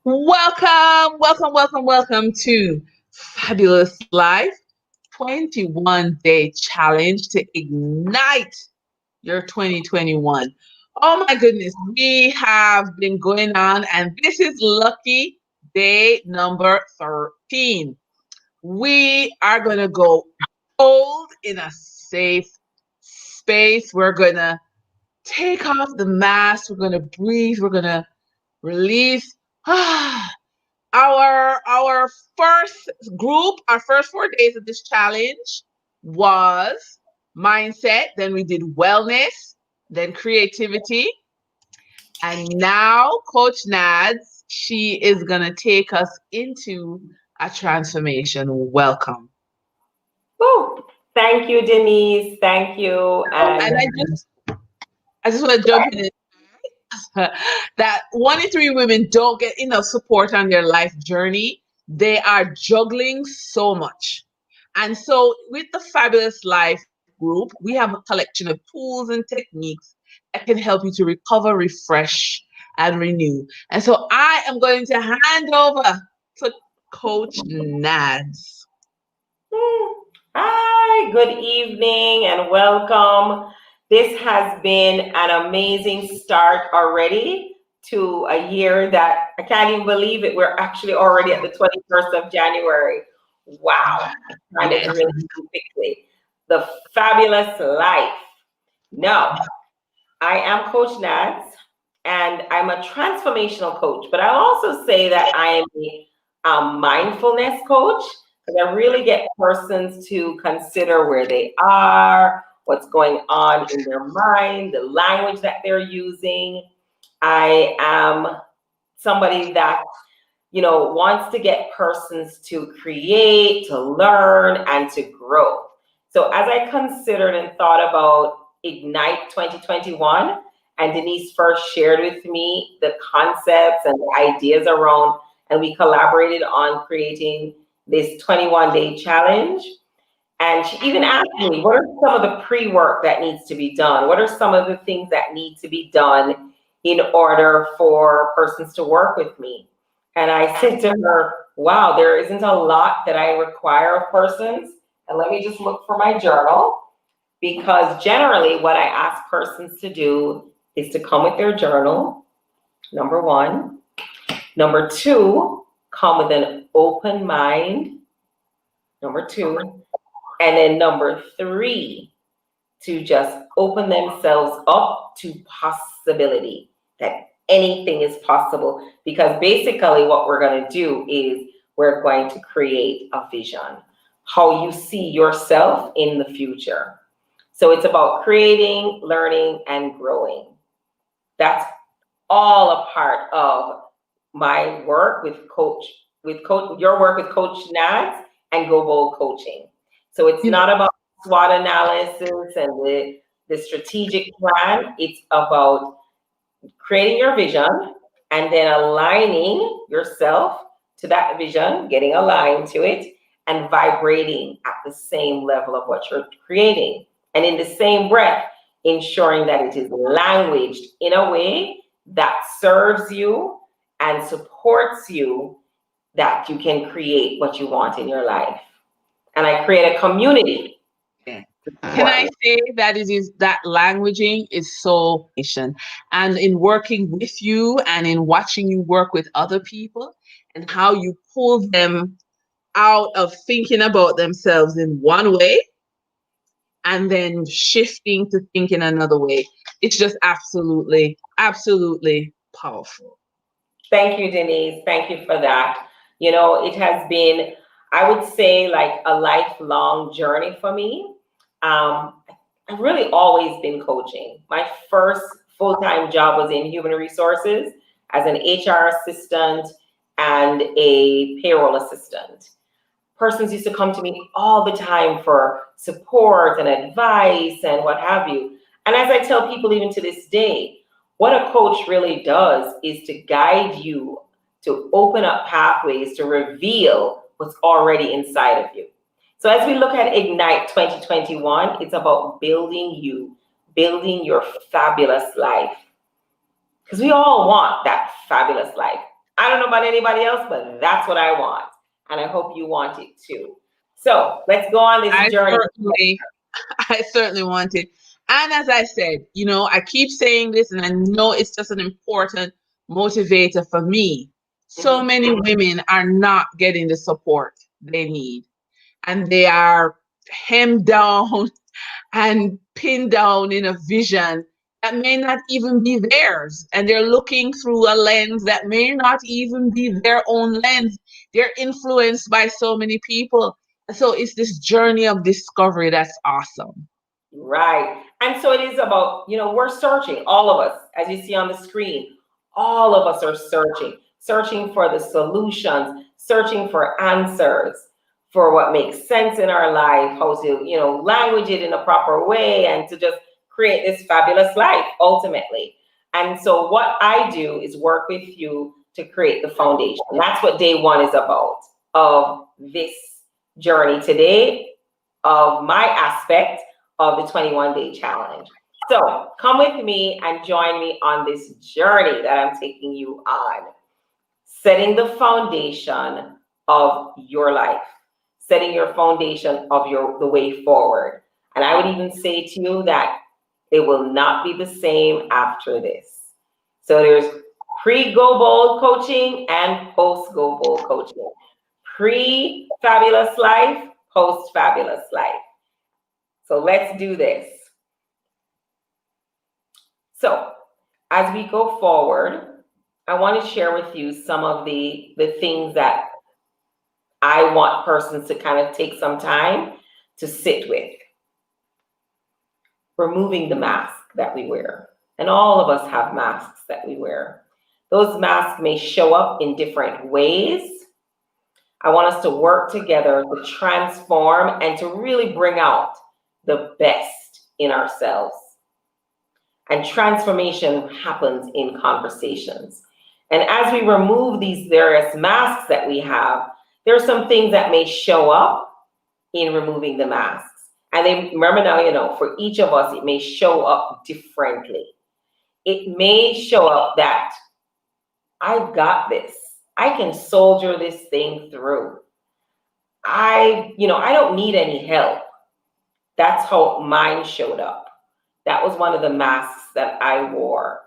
Welcome to Fabulous Life 21-day challenge to ignite your 2021. Oh my goodness, we have been going on, and this is lucky day number 13. We are going to go bold in a safe space. We're going to take off the mask. We're going to breathe. We're going to release. Our first group, our first 4 days of this challenge was mindset. Then we did wellness, then creativity, and now Coach Nads, she is gonna take us into a transformation. Welcome. Oh, thank you, Denise. Thank you. And I just want to jump in that 1 in 3 women don't get enough support on their life journey. They are juggling so much. And so, with the Fabulous Life group, we have a collection of tools and techniques that can help you to recover, refresh, and renew. And so, I am going to hand over to Coach Nads. Hi, good evening and welcome. This has been an amazing start already to a year that I can't even believe it. We're actually already at the 21st of January. Wow, time is really moving quickly. The Fabulous Life. No, I am Coach Nads and I'm a transformational coach, but I'll also say that I am a mindfulness coach because I really get persons to consider where they are, what's going on in their mind, the language that they're using. I am somebody that wants to get persons to create, to learn, and to grow. So as I considered and thought about Ignite 2021, and Denise first shared with me the concepts and the ideas around, and we collaborated on creating this 21-day challenge. And she even asked me, what are some of the pre-work that needs to be done? What are some of the things that need to be done in order for persons to work with me? And I said to her, wow, there isn't a lot that I require of persons. And let me just look for my journal, because generally what I ask persons to do is to come with their journal, number one. Number two, come with an open mind, number two. And then number three, to just open themselves up to possibility, that anything is possible. Because basically what we're going to do is we're going to create a vision, how you see yourself in the future. So it's about creating, learning, and growing. That's all a part of my work with your work with Coach Nads and Go Bold Coaching. So it's not about SWOT analysis and the strategic plan. It's about creating your vision and then aligning yourself to that vision, getting aligned to it, and vibrating at the same level of what you're creating. And in the same breath, ensuring that it is languaged in a way that serves you and supports you, that you can create what you want in your life. And I create a community. Can I say that that languaging is so important, and in working with you and in watching you work with other people and how you pull them out of thinking about themselves in one way and then shifting to thinking another way. It's just absolutely, absolutely powerful. Thank you, Denise. Thank you for that. It has been, I would say, like a lifelong journey for me. I've really always been coaching. My first full-time job was in human resources as an HR assistant and a payroll assistant. Persons used to come to me all the time for support and advice and what have you. And as I tell people even to this day, what a coach really does is to guide you to open up pathways to reveal what's already inside of you. So as we look at Ignite 2021, it's about building your fabulous life. Because we all want that fabulous life. I don't know about anybody else, but that's what I want. And I hope you want it too. So let's go on this journey. I certainly want it. And as I said, I keep saying this, and I know it's just an important motivator for me. So many women are not getting the support they need, and they are hemmed down and pinned down in a vision that may not even be theirs. And they're looking through a lens that may not even be their own lens. They're influenced by so many people. So it's this journey of discovery that's awesome. Right. And so it is about, we're searching, all of us, as you see on the screen, all of us are searching for the solutions, searching for answers, for what makes sense in our life, how to, language it in a proper way, and to just create this fabulous life ultimately. And so what I do is work with you to create the foundation. That's what day one is about of this journey today, of my aspect of the 21-day challenge. So come with me and join me on this journey that I'm taking you on. Setting the foundation of your life, setting your foundation of the way forward. And I would even say to you that it will not be the same after this. So there's pre-Go Bold coaching and post-Go Bold coaching. Pre-fabulous life, post-fabulous life. So let's do this. So as we go forward, I want to share with you some of the things that I want persons to kind of take some time to sit with. Removing the mask that we wear. And all of us have masks that we wear. Those masks may show up in different ways. I want us to work together to transform and to really bring out the best in ourselves. And transformation happens in conversations. And as we remove these various masks that we have, there are some things that may show up in removing the masks. And then remember now, for each of us, it may show up differently. It may show up that I've got this. I can soldier this thing through. I don't need any help. That's how mine showed up. That was one of the masks that I wore.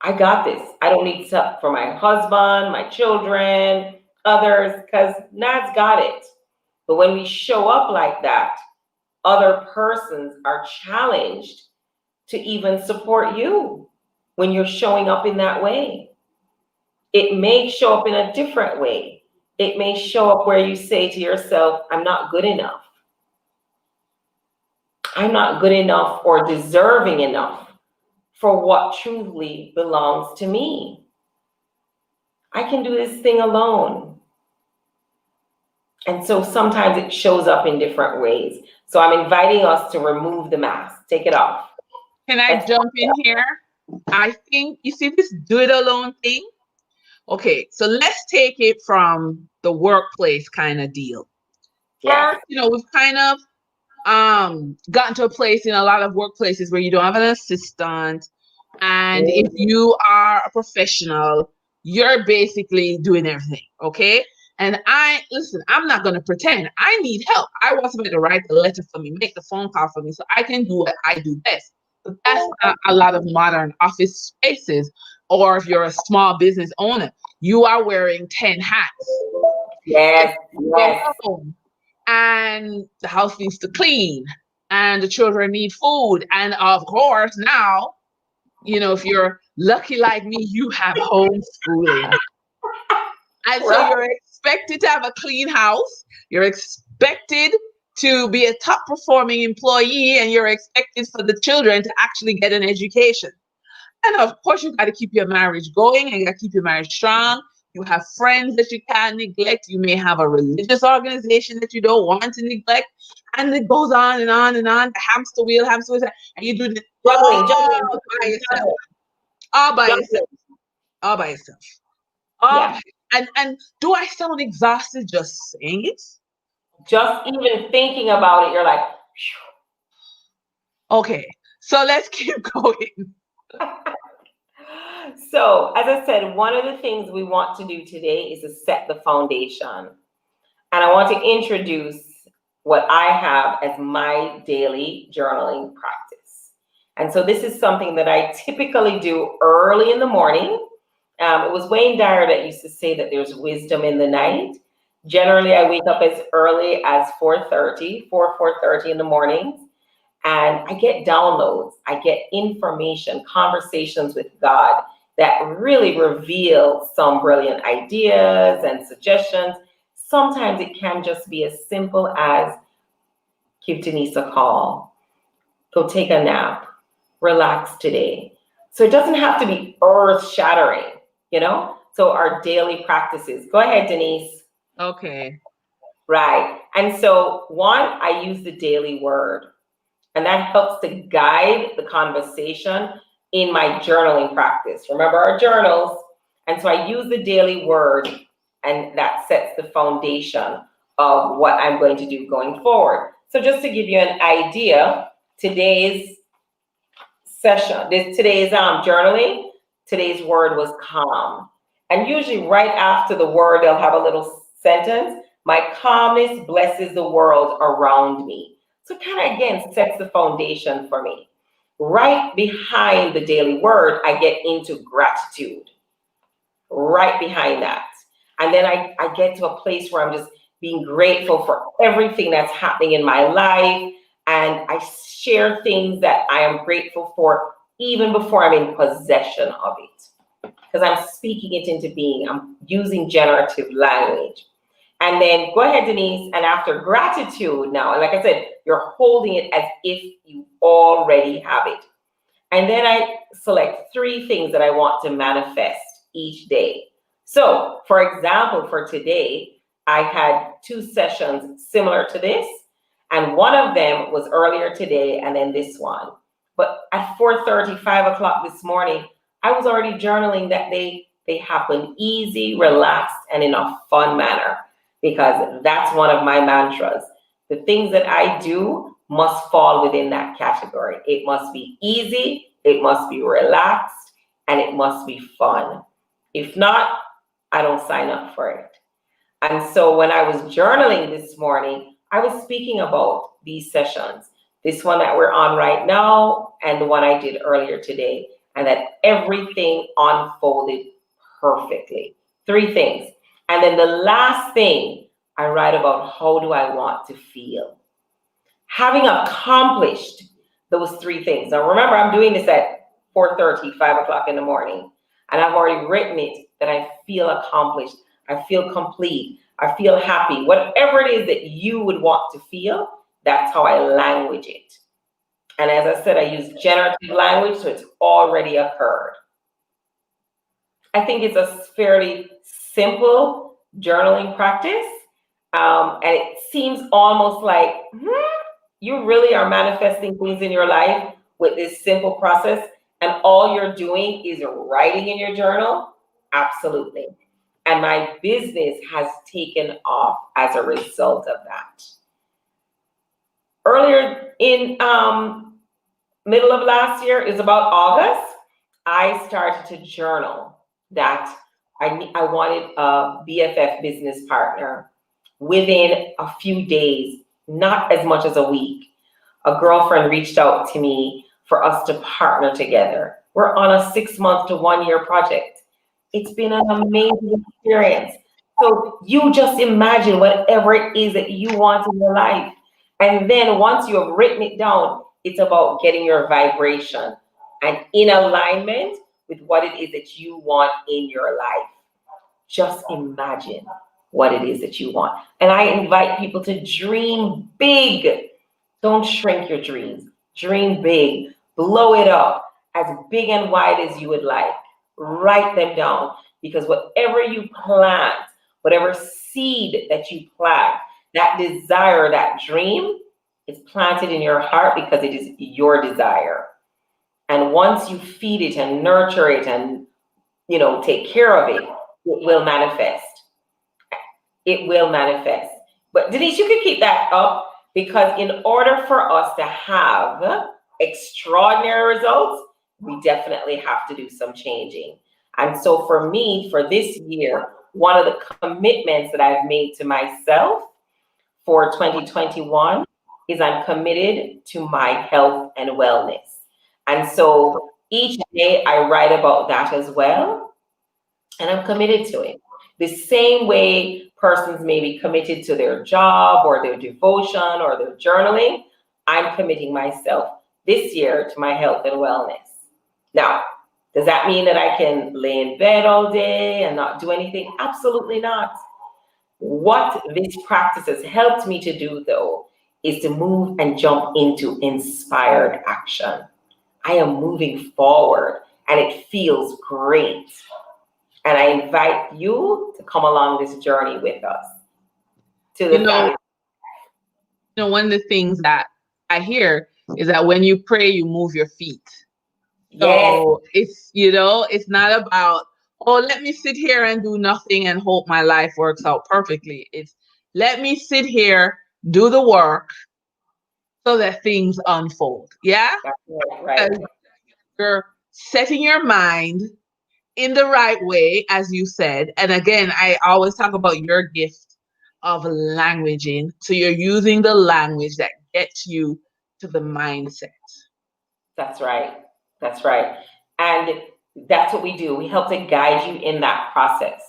I got this. I don't need help for my husband, my children, others, because Nad's got it. But when we show up like that, other persons are challenged to even support you when you're showing up in that way. It may show up in a different way. It may show up where you say to yourself, I'm not good enough. I'm not good enough or deserving enough for what truly belongs to me. I can do this thing alone. And so sometimes it shows up in different ways. So I'm inviting us to remove the mask, take it off. Can I jump in here? I think, you see this do it alone thing? Okay, so let's take it from the workplace kind of deal. Yes. We've kind of gotten to a place in a lot of workplaces where you don't have an assistant, and if you are a professional, you're basically doing everything, okay? And I'm not going to pretend I need help. I want somebody to write the letter for me, make the phone call for me, so I can do what I do best. But that's not a lot of modern office spaces. Or if you're a small business owner, you are wearing 10 hats. Yes. And the house needs to clean, and the children need food. And of course, now, if you're lucky like me, you have homeschooling. And so you're expected to have a clean house. You're expected to be a top performing employee, and you're expected for the children to actually get an education. And of course, you got to keep your marriage going, and you got to keep your marriage strong. You have friends that you can't neglect. You may have a religious organization that you don't want to neglect. And it goes on and on and on. The hamster wheel, and you do this all by yourself. All by yourself. Yeah. And do I sound exhausted just saying it? Just even thinking about it, you're like, phew. Okay, so let's keep going. So, as I said, one of the things we want to do today is to set the foundation. And I want to introduce what I have as my daily journaling practice. And so this is something that I typically do early in the morning. It was Wayne Dyer that used to say that there's wisdom in the night. Generally, I wake up as early as 4:30 in the mornings, and I get downloads, I get information, conversations with God that really reveal some brilliant ideas and suggestions. Sometimes it can just be as simple as give Denise a call, go take a nap, relax today. So it doesn't have to be earth shattering, you know? So our daily practices. Go ahead, Denise. Okay. Right. And so one, I use the daily word, and that helps to guide the conversation in my journaling practice. Remember our journals. And so I use the daily word, and that sets the foundation of what I'm going to do going forward. So just to give you an idea, today's session, today's journaling, today's word was calm. And usually right after the word, they'll have a little sentence, my calmness blesses the world around me. So kind of again sets the foundation for me. Right behind the daily word, I get into gratitude. Right behind that. And then I get to a place where I'm just being grateful for everything that's happening in my life. And I share things that I am grateful for even before I'm in possession of it. Because I'm speaking it into being. I'm using generative language. And then go ahead, Denise, and after gratitude now, and like I said, you're holding it as if you already have it. And then I select 3 things that I want to manifest each day. So, for example, for today, I had 2 sessions similar to this, and one of them was earlier today, and then this one. But at 4:30, 5 o'clock this morning, I was already journaling that they happen easy, relaxed, and in a fun manner, because that's one of my mantras. The things that I do must fall within that category. It must be easy, it must be relaxed, and it must be fun. If not, I don't sign up for it. And so when I was journaling this morning, I was speaking about these sessions, this one that we're on right now, and the one I did earlier today, and that everything unfolded perfectly. 3 things. And then the last thing, I write about how do I want to feel. Having accomplished those 3 things. Now remember, I'm doing this at 4:30, 5 o'clock in the morning, and I've already written it that I feel accomplished, I feel complete, I feel happy. Whatever it is that you would want to feel, that's how I language it. And as I said, I use generative language, so it's already occurred. I think it's a fairly simple journaling practice. And it seems almost like you really are manifesting things in your life with this simple process, and all you're doing is writing in your journal. Absolutely. And my business has taken off as a result of that. Earlier in middle of last year, is about August, I started to journal that I wanted a BFF business partner within a few days, not as much as a week. A girlfriend reached out to me for us to partner together. We're on a 6-month to 1-year project. It's been an amazing experience. So you just imagine whatever it is that you want in your life. And then once you have written it down, it's about getting your vibration and in alignment with what it is that you want in your life. Just imagine what it is that you want. And I invite people to dream big. Don't shrink your dreams. Dream big. Blow it up as big and wide as you would like. Write them down, because whatever you plant, whatever seed that you plant, that desire, that dream is planted in your heart because it is your desire. And once you feed it and nurture it and, take care of it, it will manifest. It will manifest. But Denise, you can keep that up, because in order for us to have extraordinary results, we definitely have to do some changing. And so for me, for this year, one of the commitments that I've made to myself for 2021 is I'm committed to my health and wellness. And so each day I write about that as well, and I'm committed to it. The same way persons may be committed to their job or their devotion or their journaling, I'm committing myself this year to my health and wellness. Now, does that mean that I can lay in bed all day and not do anything? Absolutely not. What this practice has helped me to do, though, is to move and jump into inspired action. I am moving forward and it feels great. And I invite you to come along this journey with us. To the one of the things that I hear is that when you pray, you move your feet. So it's, it's not about, oh, let me sit here and do nothing and hope my life works out perfectly. It's let me sit here, do the work so that things unfold. Yeah? Right. You're setting your mind in the right way, as you said. And again, I always talk about your gift of languaging. So you're using the language that gets you to the mindset. That's right. That's right. And that's what we do. We help to guide you in that process.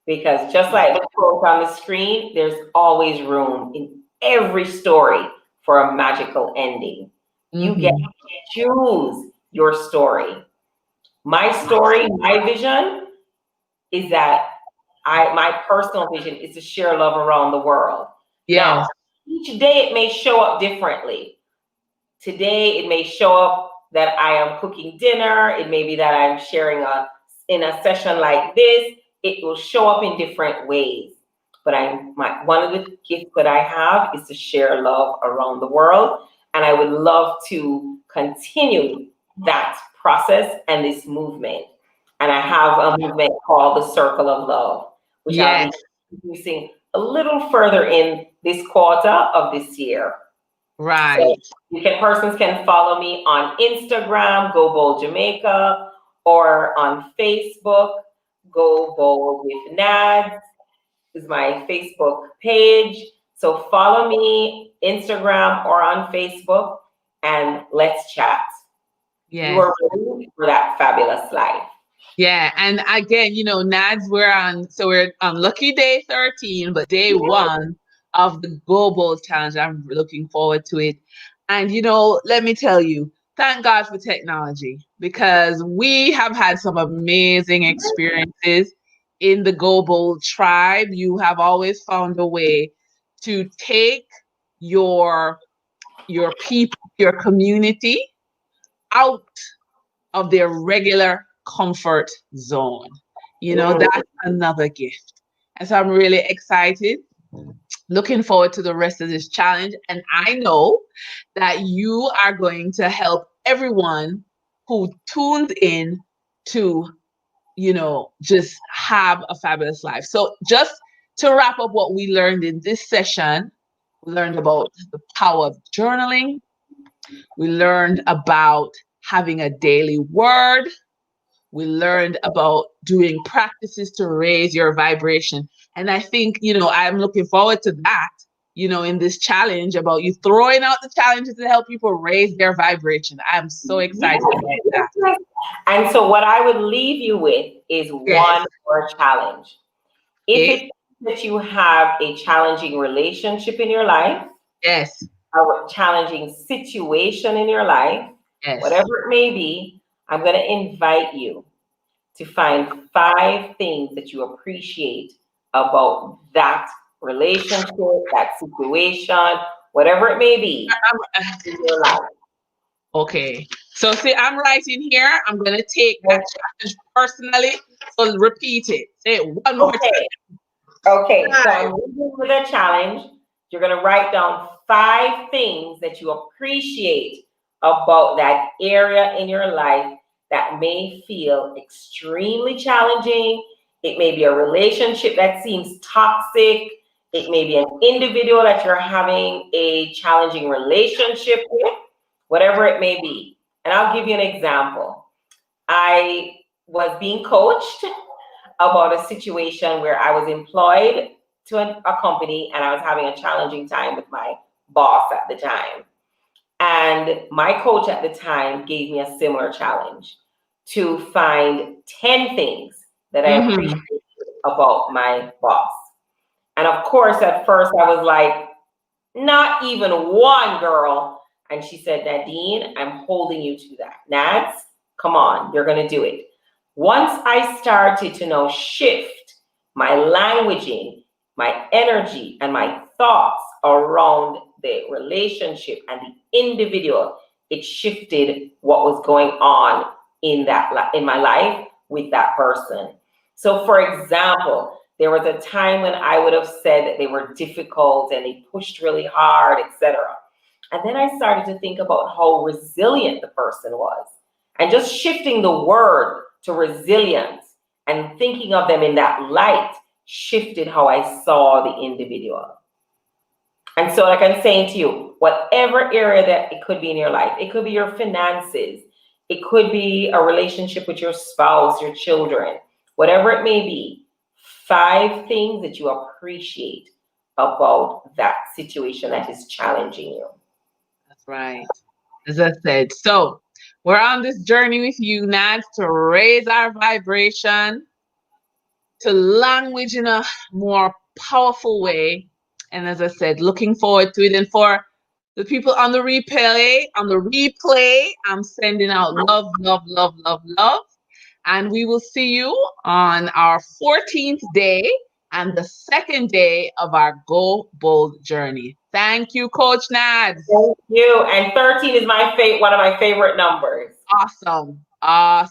Because just like the quote on the screen, there's always room in every story for a magical ending. You get to choose your story. My story, my vision is that my personal vision is to share love around the world. Yes. Now, each day it may show up differently. Today it may show up that I am cooking dinner. It may be that I'm sharing in a session like this. It will show up in different ways. But one of the gifts that I have is to share love around the world. And I would love to continue that process and this movement. And I have a movement called the Circle of Love, which I'll be introducing a little further in this quarter of this year. Right. So persons can follow me on Instagram, Go Bold Jamaica, or on Facebook, Go Bold with Nads is my Facebook page. So follow me Instagram or on Facebook and let's chat. Yes. You are ready for that fabulous life. Yeah, and again, Nads, we're on lucky day 13, but day 1 of the Go Bold Challenge. I'm looking forward to it. And let me tell you, thank God for technology, because we have had some amazing experiences in the Go Bold tribe. You have always found a way to take your people, your community out of their regular comfort zone. That's another gift. And so I'm really excited, looking forward to the rest of this challenge. And I know that you are going to help everyone who tunes in to, just have a fabulous life. So just to wrap up what we learned in this session, we learned about the power of journaling. We learned about having a daily word. We learned about doing practices to raise your vibration. And I think, I'm looking forward to that, in this challenge, about you throwing out the challenges to help people raise their vibration. I'm so excited about that. And so what I would leave you with is one more challenge. If it's that you have a challenging relationship in your life, a challenging situation in your life, whatever it may be, I'm going to invite you to find 5 things that you appreciate about that relationship, that situation, whatever it may be in your life. Okay. So see, I'm writing here. I'm going to take that challenge personally. So repeat it. Say it one more time. Okay. So I'm moving with a challenge. You're going to write down 5 things that you appreciate about that area in your life that may feel extremely challenging. It may be a relationship that seems toxic. It may be an individual that you're having a challenging relationship with, whatever it may be. And I'll give you an example. I was being coached about a situation where I was employed to a company and I was having a challenging time with my boss at the time. And my coach at the time gave me a similar challenge to find 10 things that I appreciate about my boss. And of course, at first I was like, not even one, girl. And she said, Nadine, I'm holding you to that. Nads, come on, you're going to do it. Once I started to now shift my languaging, my energy, and my thoughts around the relationship and the individual, it shifted what was going on in my life with that person. So, for example, there was a time when I would have said that they were difficult and they pushed really hard, etc. And then I started to think about how resilient the person was. And just shifting the word to resilience and thinking of them in that light shifted how I saw the individual. And so, like I'm saying to you, whatever area that it could be in your life, it could be your finances, it could be a relationship with your spouse, your children, whatever it may be, 5 things that you appreciate about that situation that is challenging you. That's right. As I said, so we're on this journey with you, Nads, to raise our vibration, to language in a more powerful way. And as I said, looking forward to it. And for the people on the replay, I'm sending out love, love, love, love, love. And we will see you on our 14th day and the second day of our Go Bold journey. Thank you, Coach Nads. Thank you. And 13 is one of my favorite numbers. Awesome. Awesome.